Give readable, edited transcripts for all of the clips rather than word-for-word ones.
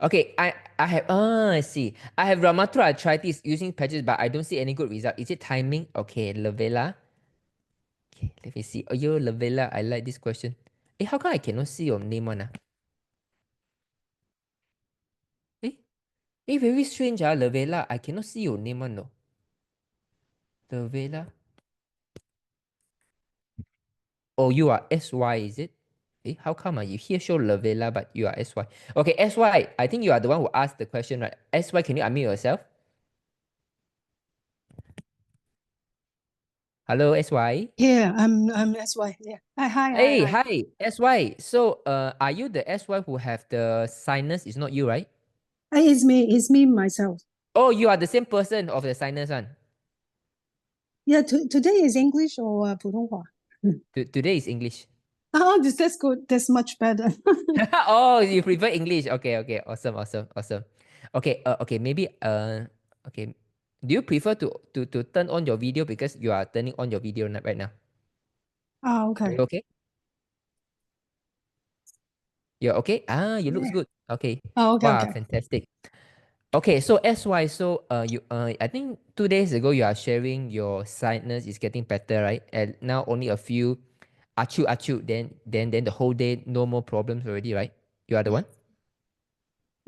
Okay, I have I see. I have rheumatoid arthritis using patches, but I don't see any good result. Is it timing? Okay, Lavella. Okay, let me see. Oh, yo, Lavella, I like this question. How come I cannot see your name on? Eh, very strange, Lavella. I cannot see your name on, no. Lavella. Oh, you are SY, is it? How come you here show Lavella, but you are SY? Okay, SY, I think you are the one who asked the question, right? SY, can you unmute yourself? Hello, SY. Yeah, I'm SY. Yeah. Hi. Hey, hi, SY. So, are you the SY who have the sinus? It's not you, right? It's me myself. Oh, you are the same person of the sinus one. Yeah, today is English or 普通话? Today is English. Oh, that's good. That's much better. Oh, you prefer English? Okay, okay, awesome, awesome, awesome. Okay, okay, maybe okay. Do you prefer to turn on your video because you are turning on your video right now? Are Okay. you okay? You're okay? You looks Yeah. good. Okay. Oh, Wow, okay. fantastic. Okay, so SY, so you I think 2 days ago you are sharing your sinus is getting better, right? And now only a few achu, then the whole day no more problems already, right? You are the one?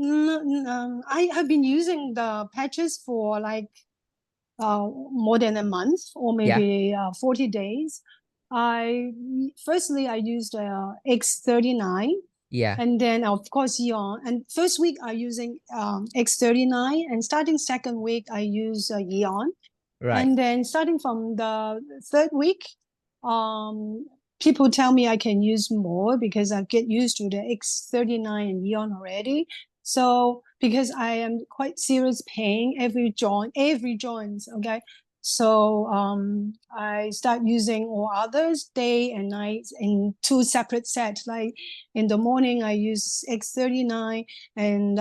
I have been using the patches for like more than a month or Yeah. maybe 40 days. Firstly I used X39. Yeah. And then of course Eon. And first week I using X39, and starting second week I use Eon. Right. And then starting from the third week, people tell me I can use more because I get used to the X39 and Eon already. So because I am quite serious pain every joints, okay. So I start using all others day and night in two separate sets. Like in the morning I use X39 and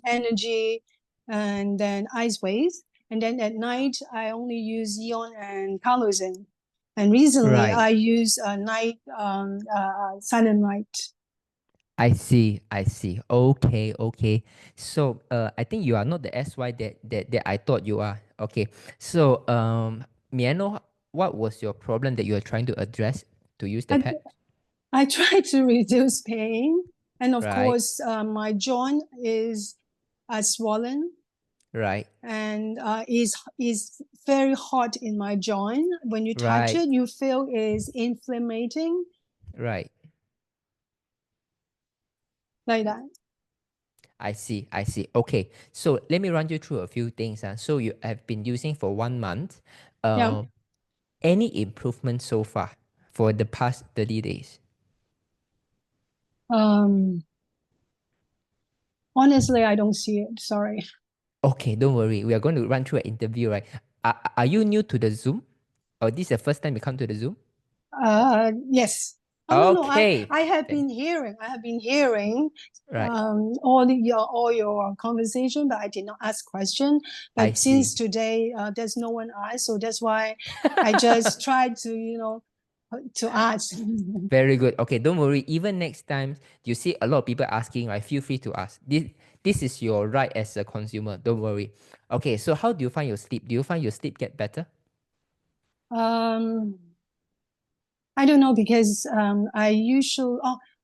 energy, and then ice waves. And then at night, I only use Eon and Carlosine. And recently, Right. I use night silent night. I see. I see. Okay. Okay. So I think you are not the SY that I thought you are. Okay. So may I know what was your problem that you are trying to address to use the I, pad? I try to reduce pain, and of Right. course, my joint is swollen. Right. And is very hot in my joint. When you touch Right. it, you feel is inflamming. Right. Like that. I see. I see. Okay. So let me run you through a few things. So you have been using for 1 month. Yeah. Any improvement so far for the past 30 days? Honestly, I don't see it. Sorry. Okay, don't worry. We are going to run through an interview, right? Are you new to the Zoom? Or this is the first time you come to the Zoom? Yes. Oh no. Okay. I have been hearing. Right. All your conversation, but I did not ask question. I But see. since today there's no one asked, so that's why I just tried to to ask. Very good. Okay, don't worry. Even next time you see a lot of people asking, right? Feel free to ask. This is your right as a consumer. Don't worry. Okay, so how do you find your sleep? Do you find your sleep get better? I don't know because I usually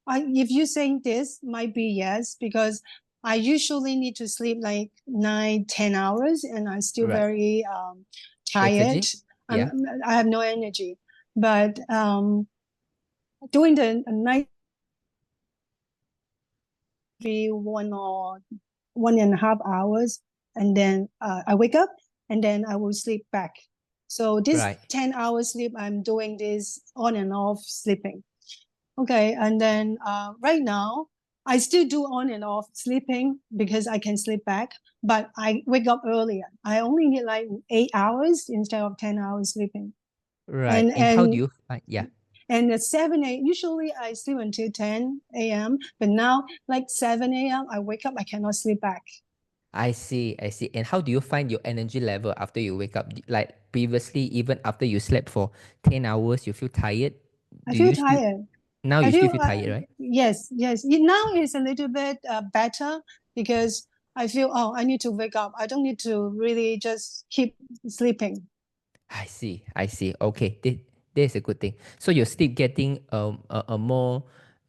if you saying this might be yes, because I usually need to sleep like 9-10 hours and I'm still Right. very tired. Lethargy? Yeah. I have no energy, but during the night, be 1.5 hours, and then I wake up and then I will sleep back. So this Right. 10 hours sleep, I'm doing this on and off sleeping. Okay, and then right now I still do on and off sleeping because I can sleep back, but I wake up earlier. I only need like 8 hours instead of 10 hours sleeping. Right. And And how do and you find? Yeah. and at 7 a.m. usually I sleep until 10 a.m. But now like 7 a.m. I wake up, I cannot sleep back. I see. I see. And how do you find your energy level after you wake up? Like previously, even after you slept for 10 hours, you feel tired? I Do feel you still? tired. Now I you still feel, feel tired, right? yes. Now it's a little bit better because I feel, oh, I need to wake up. I don't need to really just keep sleeping. I see. Okay, this is a good thing. So your sleep getting a more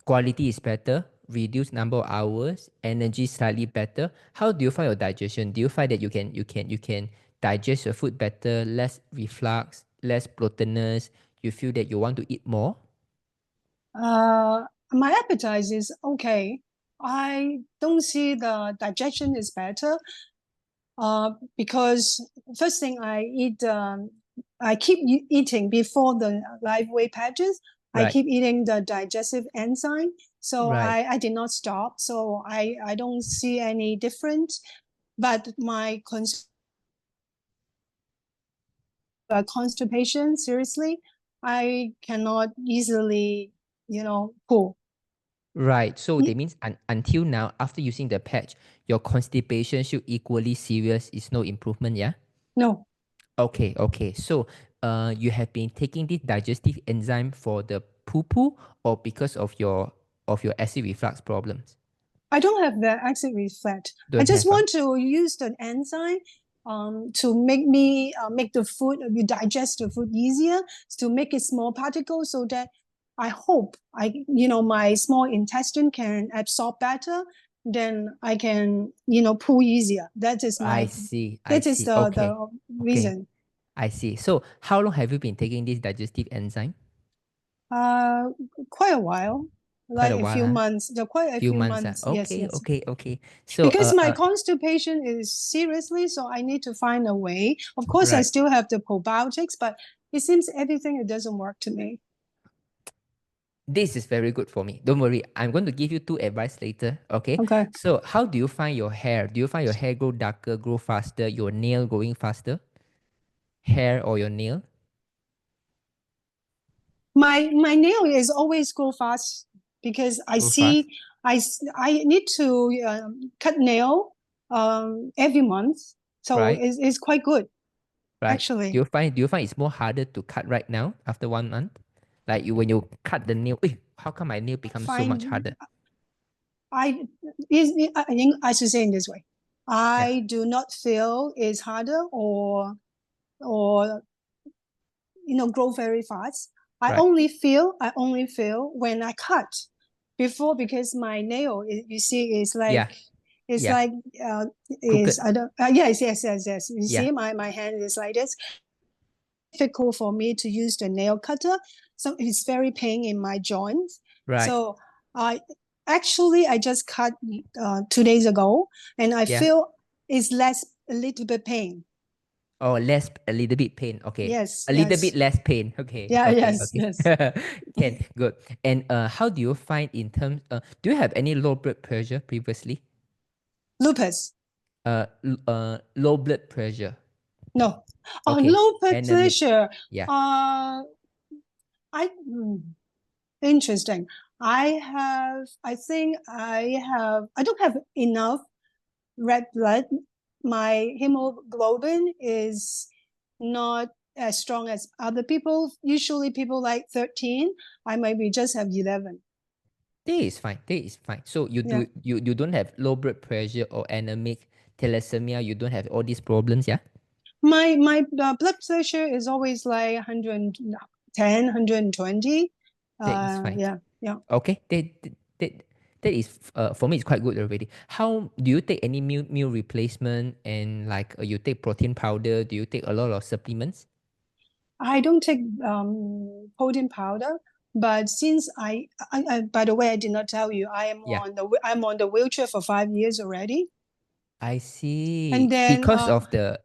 quality is better, reduced number of hours, energy slightly better. How do you find your digestion? Do you find that you can digest your food better, less reflux, less bloatedness? You feel that you want to eat more? My appetite is okay. I don't see the digestion is better because first thing I keep eating before the live weight patches. I Right. keep eating the digestive enzyme. So Right. I did not stop. So I don't see any difference. But my constipation, seriously, I cannot easily, pull. Right. So that means until now, after using the patch, your constipation should equally serious. Is no improvement, yeah? No, Okay. So, you have been taking this digestive enzyme for the poo poo or because of your acid reflux problems? I don't have the acid reflux. I Don't just have, want to use the enzyme to make me make the food, you digest the food easier, to make it small particles so that I hope my small intestine can absorb better, then I can poo easier. That is I my see. that is Okay. the Okay. reason. I see. So, how long have you been taking this digestive enzyme? Uh, Quite a while, Quite like a a while, few huh? months. Quite a Few few months, huh? months. Yes, Okay. yes. Okay. So, Because my constipation is seriously, so I need to find a way. Of course, I right. still have the probiotics, but it seems everything it doesn't work to me. This is very good for me. Don't worry. I'm going to give you two advice later. Okay. Okay. So, how do you find your hair? Do you find your hair grow darker, grow faster, your nail growing faster? Hair or your nail? My nail is always grow fast because I Grow fast? see I need to cut nail every month, so Right? it's quite good Right. actually. Do you find it's more harder to cut right now after 1 month? Like when you cut the nail, how come my nail becomes so much Fine. harder? I think I should say in this way. Yeah. I do not feel it's harder or grow very fast. Right. I only feel when I cut before because my nail, you see, is Yeah. like it's Yeah. like is Crooked. I don't yes. You Yeah. see, my hand is like this. Difficult for me to use the nail cutter, so it's very pain in my joints. Right. So I just cut 2 days ago, and I Yeah. feel it's less a little bit pain. Oh, a little bit pain. Okay. Yes, A little bit yes, less pain. Okay. yeah, Okay. yes, Okay. yes. Can good. And how do you find in terms do you have any low blood pressure previously? Lupus. Low blood pressure. No. Oh, Okay. low blood Anemic. pressure. Yeah. I interesting. I don't have enough red blood. My hemoglobin is not as strong as other people. Usually people like 13. I maybe just have 11. That is fine. That is fine. So Yeah. you don't have low blood pressure or anemic thalassemia. You don't have all these problems, yeah? My blood pressure is always like 110, 120. That is fine. Yeah, yeah. Okay. That, that is for me it's quite good already. How do you take any meal replacement and like you take protein powder? Do you take a lot of supplements? I don't take protein powder, but since by the way, I did not tell you, Yeah. I'm on the wheelchair for 5 years already, I and see. then I'm not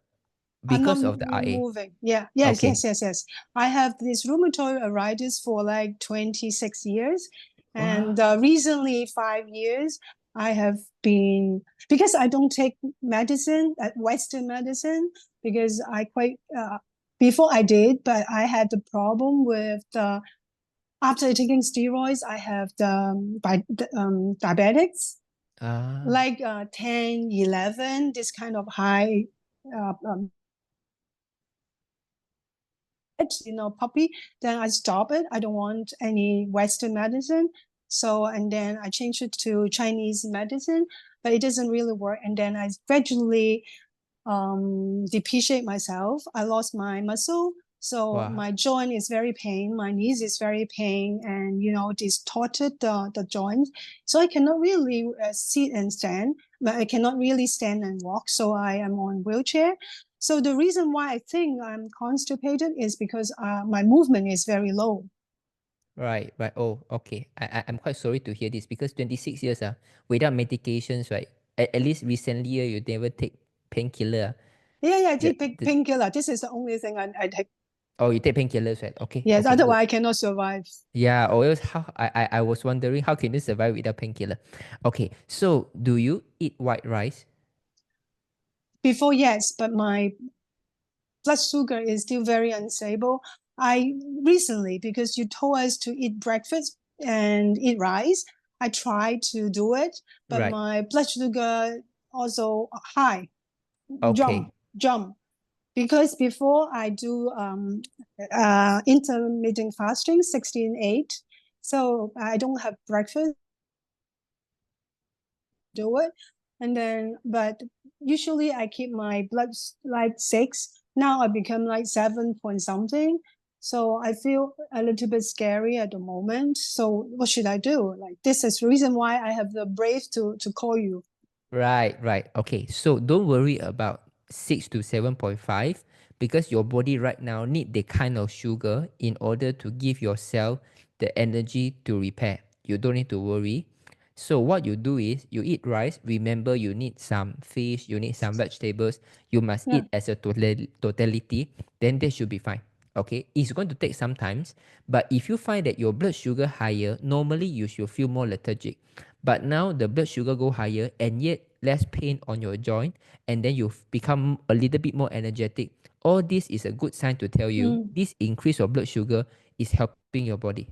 Because of the RA. moving. Yeah, yes, Okay. yes, yes, yes. I have this rheumatoid arthritis for like 26 years, Wow. and recently 5 years I have been because I don't take medicine, Western medicine, because I quite before I did, but I had the problem with the after taking steroids, I have diabetics Ah. like 10, 11, this kind of high uh, um, puppy, then I stop it. I don't want any Western medicine. So, and then I changed it to Chinese medicine, but it doesn't really work. And then I gradually depreciate myself. I lost my muscle. So my joint is very pain. My knees is very pain and, distorted the joint. So I cannot really sit and stand, but I cannot really stand and walk. So I am on wheelchair. So the reason why I think I'm constipated is because my movement is very low. Right. Oh, okay. I'm quite sorry to hear this because 26 years without medications, right? At least recently you never take painkiller. Yeah, I take painkiller. This is the only thing I take. Oh, you take painkillers, right? Okay. Yes, okay, otherwise good. I cannot survive. Yeah, always I was wondering how can you survive without painkiller? Okay, so do you eat white rice? Before, yes, but my blood sugar is still very unstable. I recently, because you told us to eat breakfast and eat rice, I tried to do it, but Right. my blood sugar also high, Okay. jump. Because before I do intermittent fasting, 16-8, so I don't have breakfast, do it. And then, but usually I keep my blood like 6. Now I become like 7 point something. So I feel a little bit scary at the moment. So what should I do? Like, this is the reason why I have the brave to call you. Right. Okay, so don't worry about 6 to 7.5 because your body right now need the kind of sugar in order to give yourself the energy to repair. You don't need to worry. So what you do is you eat rice. Remember, you need some fish, you need some vegetables. You must eat as a totality. Then that should be fine. Okay, it's going to take some times, but if you find that your blood sugar higher, normally you should feel more lethargic. But now the blood sugar go higher and yet less pain on your joint, and then you become a little bit more energetic. All this is a good sign to tell you this increase of blood sugar is helping your body.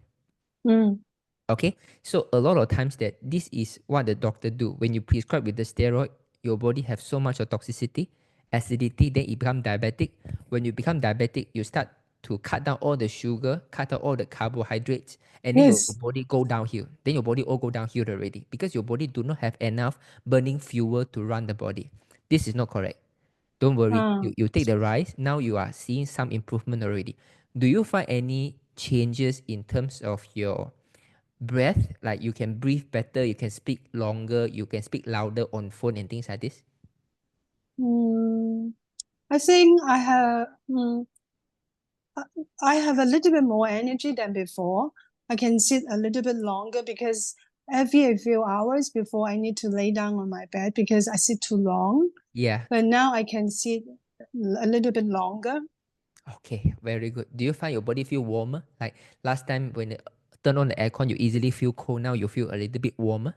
Okay, so a lot of times that this is what the doctor do. When you prescribe with the steroid, your body have so much of toxicity, acidity, then it become diabetic. When you become diabetic, you start to cut down all the sugar, cut out all the carbohydrates, and then your body go downhill. Then your body all go downhill already because your body do not have enough burning fuel to run the body. This is not correct. Don't worry. You take the rice. Now you are seeing some improvement already. Do you find any changes in terms of your breath? Like you can breathe better, you can speak longer, you can speak louder on phone and things like this? I think I have a little bit more energy than before. I can sit a little bit longer because every few hours before I need to lay down on my bed because I sit too long. Yeah. But now I can sit a little bit longer. Okay, very good. Do you find your body feel warmer? Like last time when you turn on the aircon, you easily feel cold. Now you feel a little bit warmer?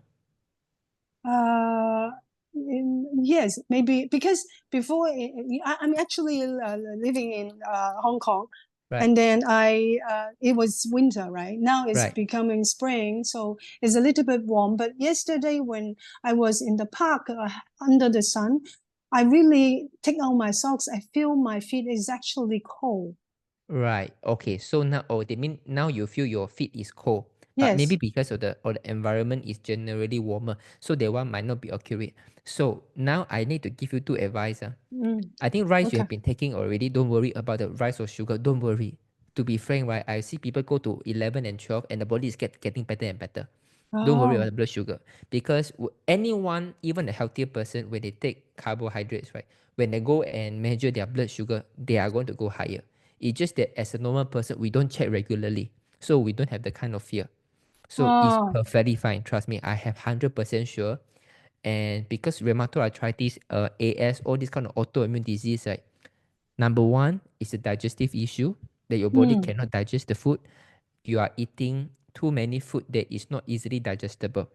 Uh, yes, maybe because before I'm actually living in Hong Kong, Right. and then it was winter, right? Now it's Right. becoming spring, so it's a little bit warm. But yesterday when I was in the park under the sun, I really take out my socks. I feel my feet is actually cold. Right. Okay. So now, they mean now you feel your feet is cold, but maybe Yes. because of the environment is generally warmer, so that one might not be accurate. So now I need to give you two advice. I think rice you Okay. have been taking already. Don't worry about the rice or sugar. Don't worry. To be frank, right, I see people go to 11 and 12 and the body is getting better and better. Don't worry about the blood sugar because anyone, even a healthier person, when they take carbohydrates, right, when they go and measure their blood sugar, they are going to go higher. It's just that as a normal person, we don't check regularly, so we don't have the kind of fear. So it's perfectly fine. Trust me, I have 100% sure. And because rheumatoid arthritis, AS, all this kind of autoimmune disease, right? Number one is a digestive issue that your body cannot digest the food. You are eating too many food that is not easily digestible.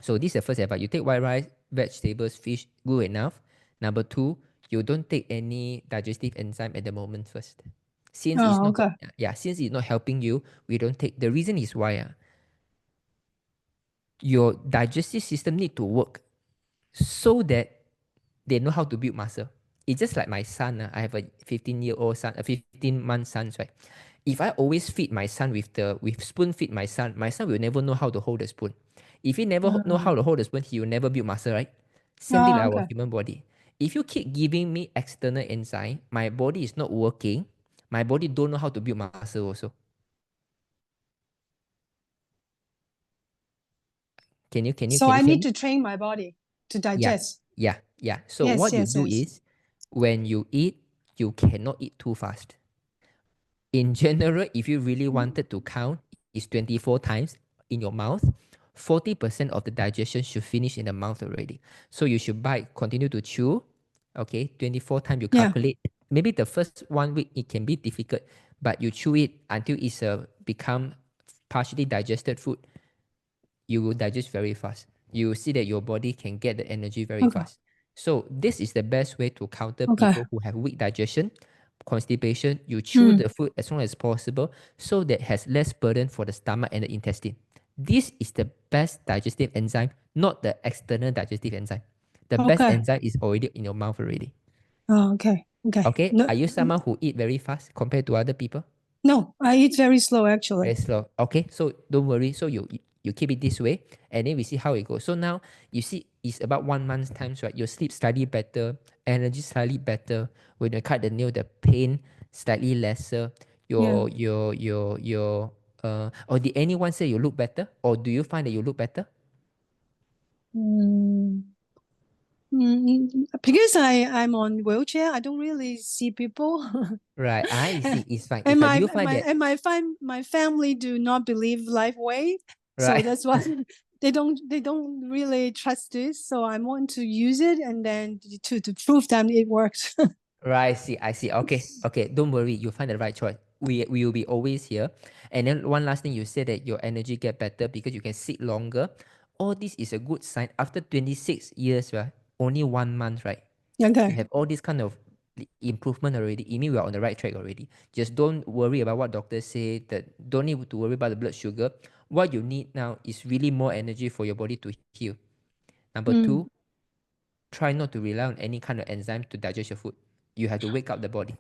So this is the first advice. You take white rice, vegetables, fish, good enough. Number two, you don't take any digestive enzyme at the moment first. Since it's not Okay. since it's not helping you, we don't take. The reason is why your digestive system need to work so that they know how to build muscle. It's just like my son. I have a 15-year-old son, a 15-month son, right? If I always feed my son with spoon feed my son will never know how to hold the spoon. If he never know how to hold the spoon, he will never build muscle, right? Same thing like our Okay. human body. If you keep giving me external enzyme, my body is not working. My body don't know how to build muscle also. So Can I you hear need me? to train my body to Yeah, digest. yeah. So Yes, what you yes, do yes. is when you eat, you cannot eat too fast. In general, if you really wanted to count, it's 24 times in your mouth. 40% of the digestion should finish in the mouth already. So you should bite, continue to chew. Okay, 24 times you Yeah. calculate. Maybe the first 1 week it can be difficult, but you chew it until it's become partially digested food. You will digest very fast. You will see that your body can get the energy very Okay. fast. So this is the best way to counter Okay. people who have weak digestion, constipation. You chew the food as long as possible so that it has less burden for the stomach and the intestine. This is the best digestive enzyme, not the external digestive enzyme. The best Okay. enzyme is already in your mouth already. Oh, okay. Okay. Okay, No, are you someone who eat very fast compared to other people? no, I eat very slow Very actually. slow. Okay, so don't worry. So you keep it this way, and then we see how it goes. So now you see it's about 1 month's time, right? Your sleep slightly better, energy slightly better. When you cut the nail, the pain slightly lesser. Yeah. Or did anyone say you look better, or do you find that you look better? Mm, because I'm on wheelchair, I don't really see people. Right, I see. It's fine. and If I my do find that, my family do not believe life way, so right. that's why they don't really trust this. So I want to use it and then to prove them it works. Right, I see. Okay, okay. Don't worry, you'll find the right choice. We will be always here. And then one last thing, you said that your energy get better because you can sit longer. All this is a good sign. After 26 years, right? Only 1 month, right? You Okay. have all this kind of improvement already. It means we are on the right track already. Just don't worry about what doctors say. That don't need to worry about the blood sugar. What you need now is really more energy for your body to heal. Number Mm. two, try not to rely on any kind of enzyme to digest your food. You have to wake up the body.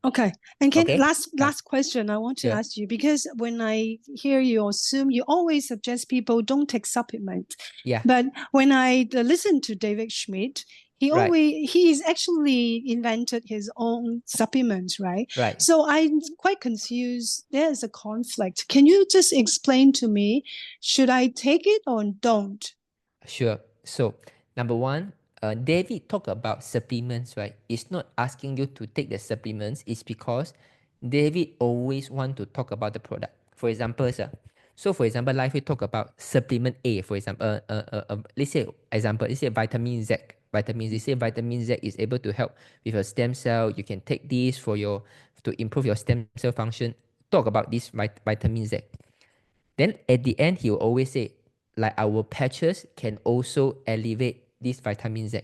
Okay. And can Okay? last question I want to Sure. ask you, because when I hear you assume, you always suggest people don't take supplements. Yeah. But when I listen to David Schmidt, Right. he's actually invented his own supplements, right? Right. So I'm quite confused. There's a conflict. Can you just explain to me, should I take it or don't? Sure. So, number one, David talked about supplements, right? It's not asking you to take the supplements. It's because David always want to talk about the product. For example, sir. So, for example, like we talk about supplement A, for example, let's say vitamin Z. Vitamin Z. Say vitamin Z is able to help with your stem cell. You can take this to improve your stem cell function. Talk about this vitamin Z. Then at the end, he will always say, like our patches can also elevate this vitamin Z.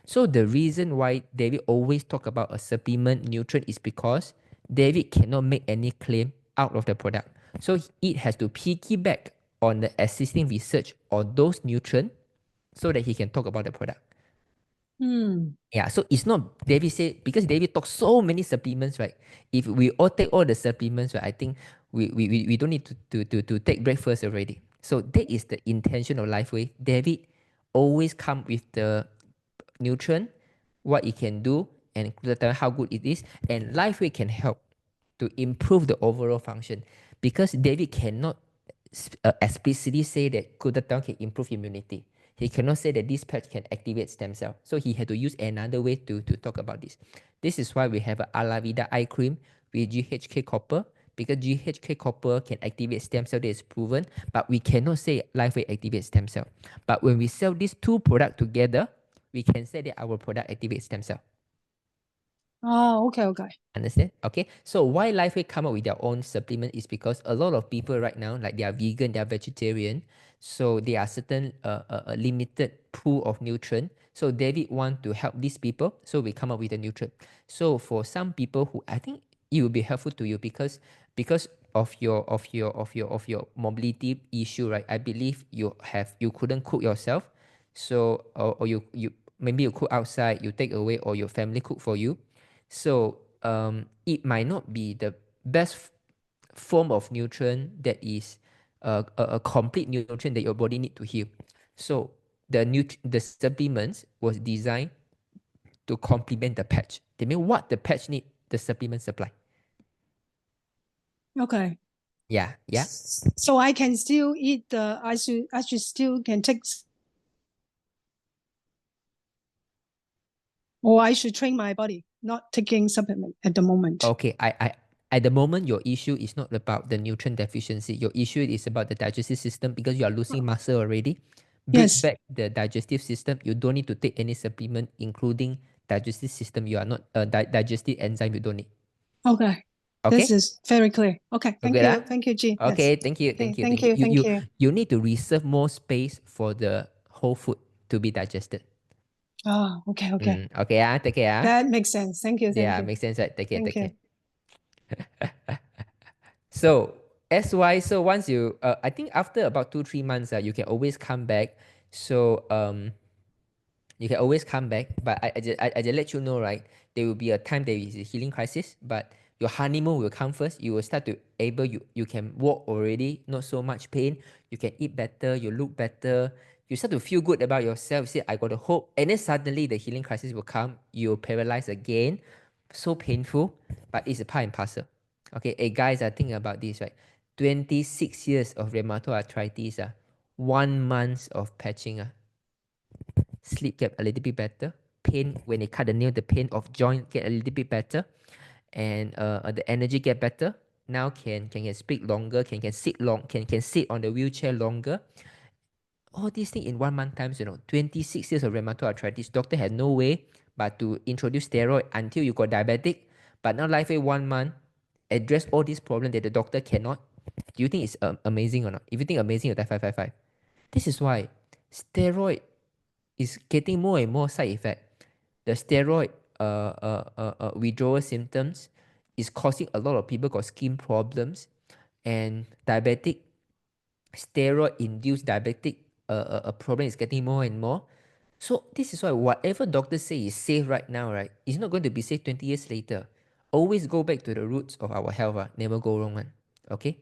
So the reason why David always talk about a supplement nutrient is because David cannot make any claim out of the product. So it has to piggyback on the existing research on those nutrients so that he can talk about the product. Hmm. Yeah, so it's not David said because David talks so many supplements, right? If we all take all the supplements, right, I think we don't need to take breakfast already. So that is the intention of Lifeway. David always come with the nutrient, what it can do, and how good it is, and Lifeway can help to improve the overall function because David cannot explicitly say that glutathione can improve immunity. He cannot say that this patch can activate stem cell. So he had to use another way to talk about this. This is why we have a Alavida eye cream with GHK copper because GHK copper can activate stem cell that is proven, but we cannot say Lifeway activates stem cell. But when we sell these two products together, we can say that our product activates stem cell. Oh, okay, okay. Understand? Okay. So why Lifeway come up with their own supplement is because a lot of people right now, like they are vegan, they are vegetarian, so there are certain a limited pool of nutrient. So David want to help these people, so we come up with a nutrient. So for some people who I think it will be helpful to you because of your mobility issue, right? I believe you couldn't cook yourself, so or you maybe you cook outside, you take away, or your family cook for you. So it might not be the best form of nutrient that is a complete nutrient that your body need to heal. So the supplements was designed to complement the patch. They mean what the patch need, the supplement supply. Okay. Yeah, yeah. So I can still eat I should still can take, or I should train my body not taking supplement at the moment. Okay, I at the moment your issue is not about the nutrient deficiency. Your issue is about the digestive system because you are losing muscle already. Break Yes. back the digestive system. You don't need to take any supplement, including digestive system. You are not digestive enzyme. You don't need. Okay. Okay. This is very clear. Okay. Thank Okay, you. lah. Thank you, Jin. Yes. Okay, thank you, Okay, thank you, thank thank you. you. Thank you. You need to reserve more space for the whole food to be digested. Oh, okay. Okay. Okay, take care. That makes sense. Thank you. Thank Yeah, you. makes sense, right? Take care, Thank take care. you. So so once you I think after about 2-3 months you can always come back. So you can always come back, but I just let you know, right? There will be a time there is a healing crisis, but your honeymoon will come first. You will start to you can walk already, not so much pain. You can eat better, you look better. You start to feel good about yourself. You say, I got a hope. And then suddenly the healing crisis will come. You're paralyzed again. So painful, but it's a part and parcel. Okay, hey guys, think about this, right? 26 years of rheumatoid arthritis, 1 month of patching, sleep get a little bit better. Pain, when they cut the nail, the pain of joint get a little bit better. And the energy get better. Now can speak longer, can sit can sit on the wheelchair longer. All these things in 1 month times, 26 years of rheumatoid arthritis. Doctor had no way but to introduce steroid until you got diabetic. But now life in 1 month, address all these problems that the doctor cannot. Do you think it's amazing or not? If you think amazing, you type 555. This is why steroid is getting more and more side effect. The steroid withdrawal symptoms is causing a lot of people got skin problems, and diabetic steroid induced diabetic problem is getting more and more. So this is why whatever doctors say is safe right now, right, is not going to be safe 20 years later. Always go back to the roots of our health. Never go wrong one. Okay.